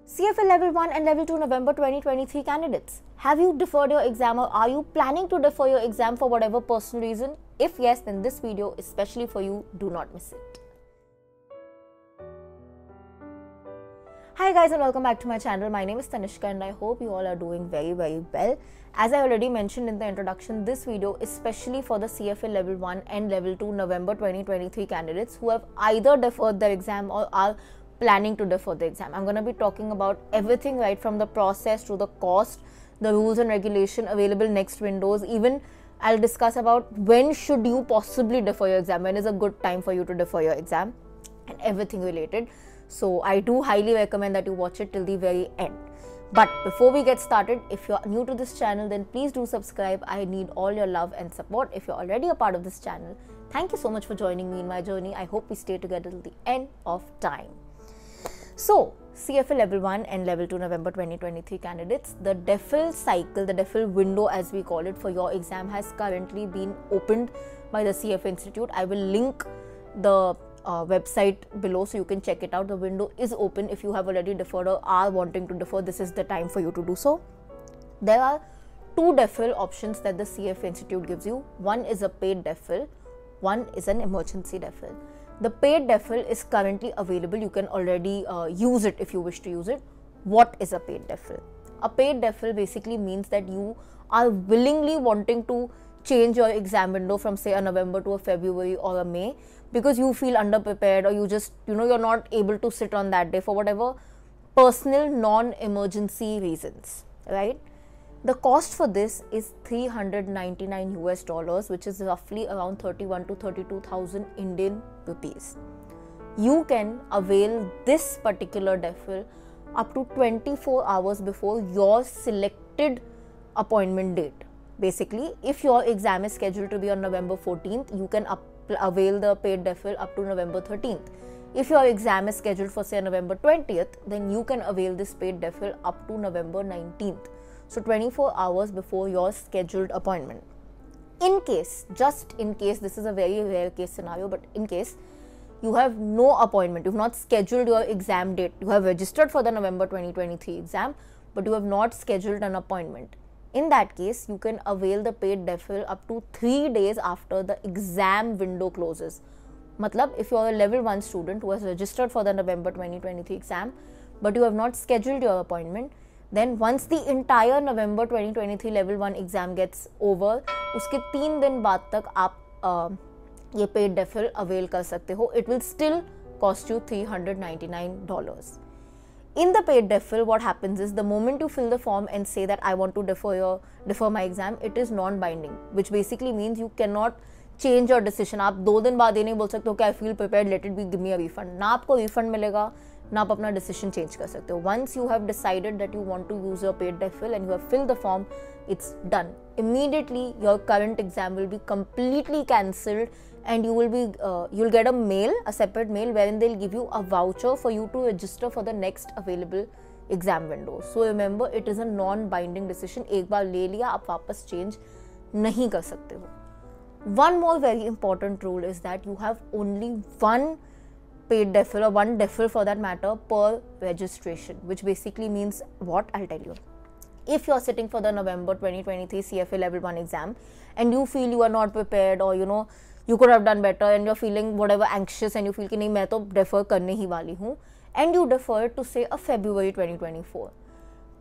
CFA Level 1 and Level 2 November 2023 candidates. Have you deferred your exam or are you planning to defer your exam for whatever personal reason? If yes, then this video is especially for you. Do not miss it. Hi guys and welcome back to my channel. My name is Tanishka and I hope you all are doing very well. As I already mentioned in the introduction, this video is especially for the CFA Level 1 and Level 2 November 2023 candidates who have either deferred their exam or are planning to defer the exam. I'm going to be talking about everything right from the process to the cost, the rules and regulation, available next windows. Even I'll discuss about when should you possibly defer your exam, when is a good time for you to defer your exam and everything related. So I do highly recommend that you watch it till the very end. But before we get started, if you're new to this channel, then please do subscribe. I need all your love and support. If you're already a part of this channel, thank you so much for joining me in my journey. I hope we stay together till the end of time. So, CFA Level 1 and Level 2 November 2023 candidates, the defer cycle, the defer window as we call it for your exam has currently been opened by the CFA Institute. I will link the website below so you can check it out. The window is open. If you have already deferred or are wanting to defer, this is the time for you to do so. There are two deferral options that the CFA Institute gives you. One is a paid deferral, one is an emergency deferral. The paid deferral is currently available. You can already use it if you wish to use it. What is a paid deferral? A paid deferral basically means that you are willingly wanting to change your exam window from say a November to a February or a May because you feel underprepared or you just, you're not able to sit on that day for whatever personal non-emergency reasons, right? The cost for this is $399 US, which is roughly around 31 to 32,000 Indian rupees. You can avail this particular deferral up to 24 hours before your selected appointment date. Basically, if your exam is scheduled to be on November 14th, you can avail the paid deferral up to November 13th. If your exam is scheduled for say November 20th, then you can avail this paid deferral up to November 19th. So 24 hours before your scheduled appointment. In case, just in case, this is a very rare case scenario, but in case you have no appointment, you have not scheduled your exam date, you have registered for the November 2023 exam, but you have not scheduled an appointment. In that case, you can avail the paid deferral up to 3 days after the exam window closes. Matlab, if you are a level 1 student who has registered for the November 2023 exam, but you have not scheduled your appointment, then once the entire November 2023 level 1 exam gets over, उसके 3 दिन बाद तक आप ये paid deferral avail कर सकते हो. It will still cost you $399. In the paid deferral, what happens is the moment you fill the form and say that I want to defer my exam, it is non-binding, which basically means you cannot change your decision. आप 2 दिन बाद ये नहीं बोल सकते हो कि I feel prepared, let it be, give me a refund. ना आपको refund मिलेगा, ना आप अपना decision change कर सकते हो. Once you have decided that you want to use your paid deferral and you have filled the form, it's done. Immediately, your current exam will be completely cancelled and you will be you'll get a mail, a separate mail wherein they'll give you a voucher for you to register for the next available exam window. So remember, it is a non-binding decision. एक बार ले लिया, आप वापस change नहीं कर सकते हो. One more very important rule is that you have only one paid deferral or one deferral for that matter per registration, which basically means what? I'll tell you. If you're sitting for the November 2023 CFA Level 1 exam and you feel you are not prepared or you could have done better and you're feeling whatever anxious and you feel कि नहीं मैं तो defer करने ही वाली हूँ and you defer to say a February 2024.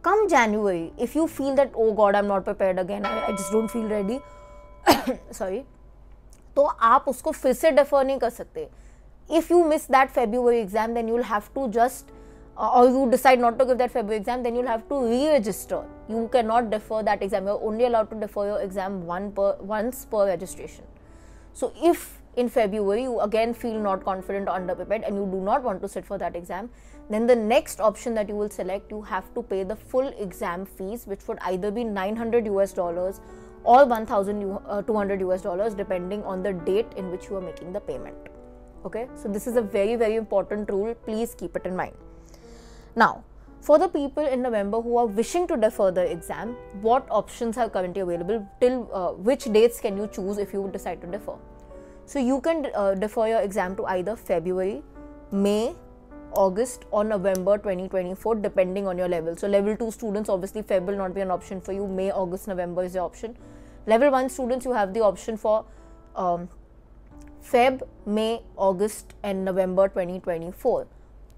Come January, if you feel that oh God I'm not prepared again, I just don't feel ready, sorry, तो आप उसको फिर से defer नहीं कर सकते. If you miss that February exam, then you'll have to just, or you decide not to give that February exam, then you'll have to re-register. You cannot defer that exam. You're only allowed to defer your exam once per registration. So if in February you again feel not confident or underprepared and you do not want to sit for that exam, then the next option that you will select, you have to pay the full exam fees, which would either be $900 US or $1,200 US, depending on the date in which you are making the payment. Okay, so this is a very important rule. Please keep it in mind. Now, for the people in November who are wishing to defer the exam, what options are currently available? Till which dates can you choose if you decide to defer? So you can defer your exam to either February, May August or November 2024 depending on your level. So level 2 students, obviously Feb will not be an option for you. May, August, November is your option. Level 1 students, you have the option for Feb, May, August and November 2024.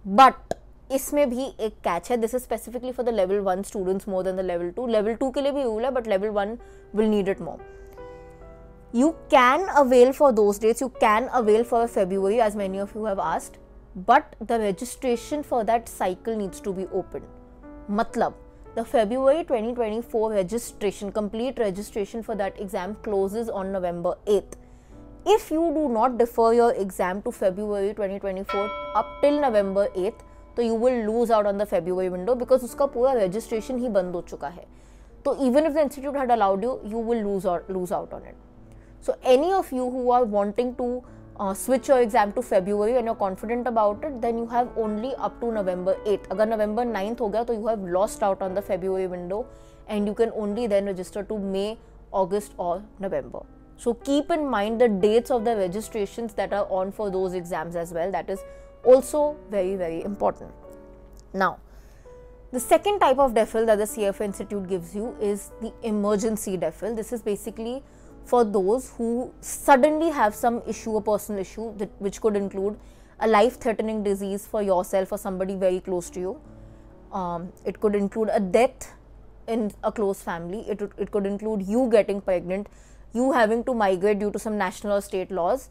But इसमें भी एक catch है. This is specifically for the level 1 students more than the level 2. Level 2 के लिए भी rule है, but level 1 will need it more. You can avail for those dates. You can avail for February, as many of you have asked, but the registration for that cycle needs to be open. Matlab, the February 2024 registration, complete registration for that exam closes on November 8th. If you do not defer your exam to February 2024 up till November 8th, तो you will lose out on the February window because उसका पूरा registration ही बंद हो चुका है. तो even if the institute had allowed you, you will lose out on it. So any of you who are wanting to switch your exam to February and you're confident about it, then you have only up to November 8th. अगर November 9th हो गया तो you have lost out on the February window and you can only then register to May, August or November. So keep in mind the dates of the registrations that are on for those exams as well. That is also very, very important. Now, the second type of deferral that the CFA Institute gives you is the emergency deferral. This is basically for those who suddenly have some issue, a personal issue, which could include a life-threatening disease for yourself or somebody very close to you. It could include a death in a close family. It could include you getting pregnant, you having to migrate due to some national or state laws,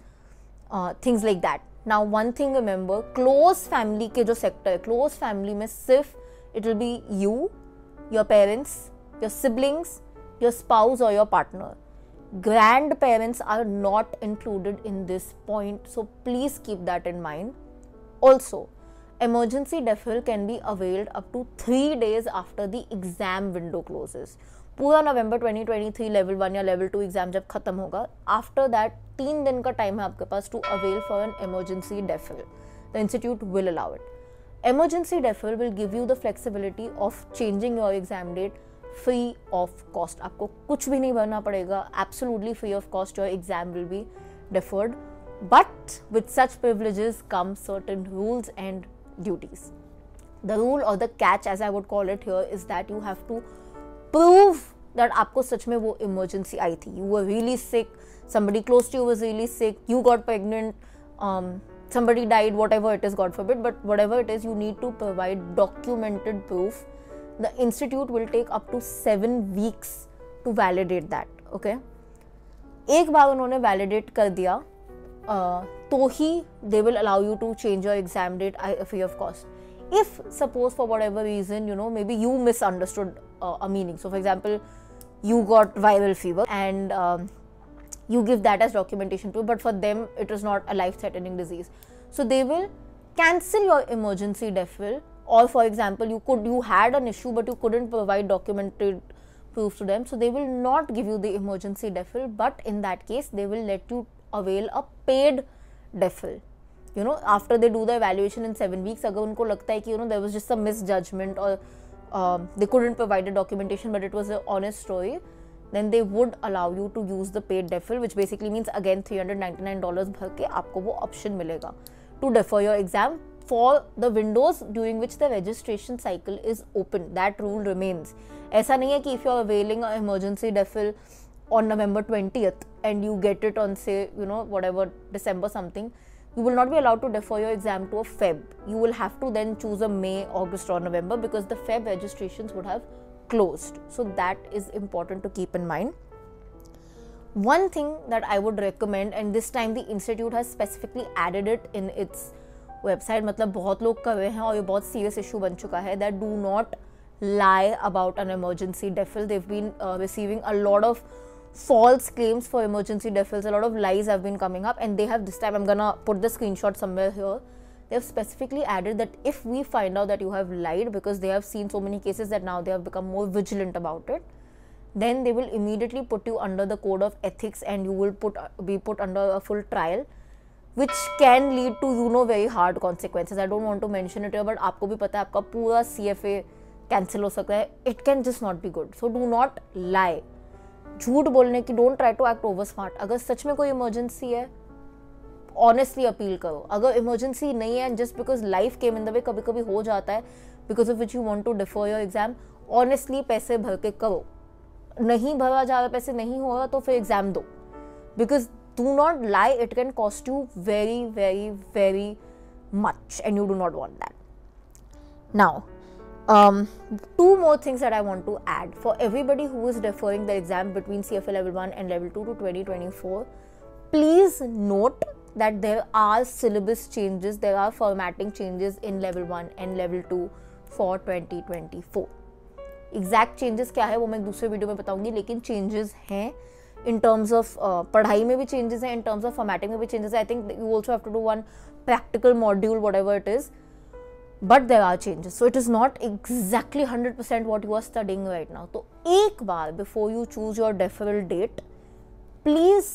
things like that. Now, one thing remember, close family के जो sector है, close family में सिर्फ it will be you, your parents, your siblings, your spouse or your partner. Grandparents are not included in this point, so please keep that in mind. Also, emergency deferral can be availed up to 3 days after the exam window closes. पूरा नवंबर 2023 level 1 या level 2 exam जब खत्म होगा, after that 3 दिन का time है आपके पास to avail for an emergency deferral. The institute will allow it. Emergency deferral will give you the flexibility of changing your exam date free of cost. आपको कुछ भी नहीं भरना पड़ेगा, absolutely free of cost. Your exam will be deferred, but with such privileges come certain rules and duties. The rule or the catch, as I would call it here, is that you have to prove that आपको सच में वो emergency आई थी. You were really sick, somebody close to you was really sick, you got pregnant, somebody died, whatever it is, God forbid, but whatever it is, you need to provide documented proof. The institute will take up to 7 weeks to validate that. Okay? एक बार उन्होंने validate कर दिया तो ही they will allow you to change your exam date free of cost. If suppose for whatever reason, maybe you misunderstood a meaning. So for example, you got viral fever and you give that as documentation proof, but for them it is not a life-threatening disease. So they will cancel your emergency deferral. Or for example, you had an issue but you couldn't provide documented proof to them, so they will not give you the emergency deferral, but in that case they will let you avail a paid deferral. After they do the evaluation in 7 weeks, अगर उनको लगता है कि there was just a misjudgment or they couldn't provide the documentation but it was an honest story, then they would allow you to use the paid deferral, which basically means again $399 भर के आपको वो option मिलेगा to defer your exam for the windows during which the registration cycle is open. That rule remains. ऐसा नहीं है कि if you are availing an emergency deferral on November 20th and you get it on say whatever December something, you will not be allowed to defer your exam to a Feb. You will have to then choose a May, August or November because the Feb registrations would have closed. So that is important to keep in mind. One thing that I would recommend, and this time the institute has specifically added it in its website, मतलब बहुत लोग कर रहे हैं और ये बहुत serious issue बन चुका है, that do not lie about an emergency deferral. They've been receiving a lot of false claims for emergency deferrals. A lot of lies have been coming up, and they have this time, I'm gonna put the screenshot somewhere here, they have specifically added that if we find out that you have lied, because they have seen so many cases that now they have become more vigilant about it, then they will immediately put you under the code of ethics and you will be put under a full trial, which can lead to very hard consequences. I don't want to mention it here, but आपको भी पता है आपका पूरा CFA cancel हो सकता है. It can just not be good. So do not lie. झूठ बोलने की, don't try to act over smart. अगर सच में कोई emergency है, ऑनेस्टली अपील करो. अगर इमरजेंसी नहीं है, just because life came in the way, कभी कभी हो जाता है, because of which you want to defer your exam, honestly पैसे भर के करो. नहीं भरा जा रहा, पैसे नहीं हो रहा, तो फिर एग्जाम दो. Because do not lie, it can cost you very very very much and you do not want that. Now, two more things that I want to add for everybody who is deferring the exam between CFA level 1 and level 2 to 2024. Please note that there are syllabus changes, there are formatting changes in level 1 and level 2 for 2024. Exact changes क्या है वो मैं दूसरे video में बताऊंगी, लेकिन changes हैं in terms of पढ़ाई में भी changes हैं, in terms of formatting में भी changes हैं. I think you also have to do one practical module, whatever it is, but there are changes, so it is not exactly 100% what you are studying right now. तो एक बार before you choose your deferral date, please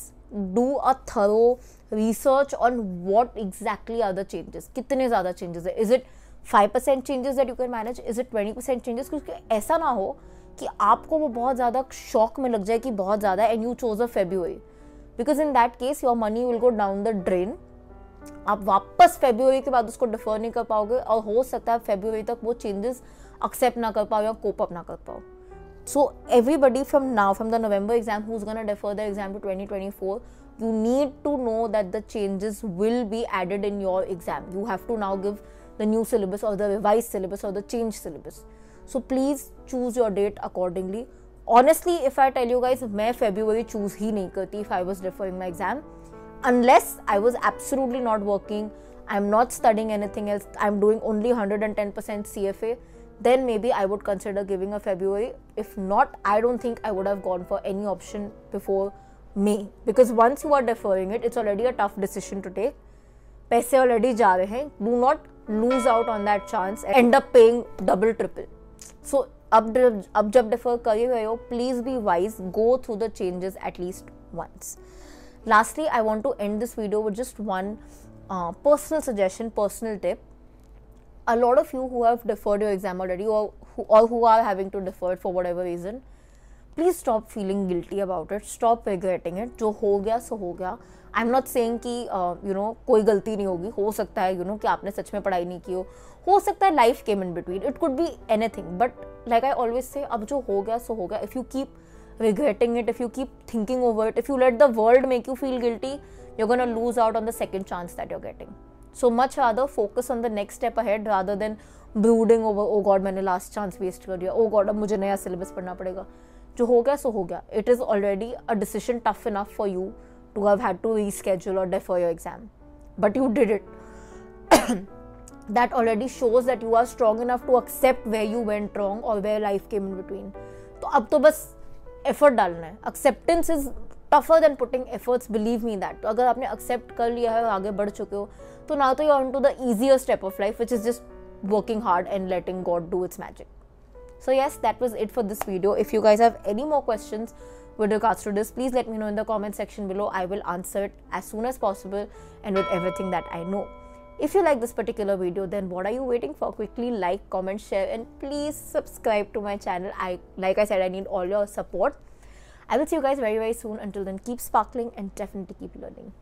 do a thorough research on what exactly are the changes. कितने ज़्यादा changes है? Is it 5% changes that you can manage? Is it 20% changes? क्योंकि ऐसा ना हो कि आपको वो बहुत ज़्यादा शॉक में लग जाए कि बहुत ज़्यादा है, and you chose a February, because in that case your money will go down the drain. आप वापस फेब्रुअरी के बाद उसको डिफर नहीं कर पाओगे, और हो सकता है फेब्रुअरी तक वो चेंजेस एक्सेप्ट ना कर पाओ या कोप अप ना कर पाओ. So everybody from now, from the November exam who is gonna defer the exam to 2024, you need to know that the changes will be added in your exam. You have to now give the new syllabus or the revised syllabus or the changed syllabus. So please choose your date accordingly. Honestly, if I tell you guys, मैं February choose ही नहीं करती if I was deferring my exam. Unless I was absolutely not working, I'm not studying anything else, I'm doing only 110% CFA, then maybe I would consider giving a February. If not, I don't think I would have gone for any option before May. Because once you are deferring it, it's already a tough decision to take. पैसे already जा रहे हैं. Do not lose out on that chance and end up paying double, triple. So अब जब defer कर ही रहे हो, please be wise, go through the changes at least once. Lastly, I want to end this video with just one personal suggestion, personal tip. A lot of you who have deferred your exam already, or who are having to defer it for whatever reason, please stop feeling guilty about it. Stop regretting it. जो हो गया सो हो गया. I'm not saying कि कोई गलती नहीं होगी. हो सकता है कि आपने सच में पढ़ाई नहीं की हो सकता है life came in between. It could be anything. But like I always say, अब जो हो गया सो हो गया. If you keep regretting it, if you keep thinking over it, if you let the world make you feel guilty, you're going to lose out on the second chance that you're getting. So much rather focus on the next step ahead rather than brooding over, oh god मैंने last chance waste कर दिया, oh god अब मुझे नया syllabus पढ़ना पड़ेगा. जो हो गया सो हो गया. It is already a decision tough enough for you to have had to reschedule or defer your exam, but you did it. That already shows that you are strong enough to accept where you went wrong or where life came in between. तो अब तो बस effort डालना है. Acceptance is tougher than putting efforts, believe me that. तो अगर आपने accept कर लिया है और आगे बढ़ चुके हो, तो नाउ तो you are on to the easier step of life, which is just working hard and letting God do its magic. So yes, that was it for this video. If you guys have any more questions with regards to this, please let me know in the comment section below. I will answer it as soon as possible and with everything that I know. If you like this particular video, then what are you waiting for? Quickly like, comment, share, and please subscribe to my channel. Like I said, I need all your support. I will see you guys very, very soon. Until then, keep sparkling and definitely keep learning.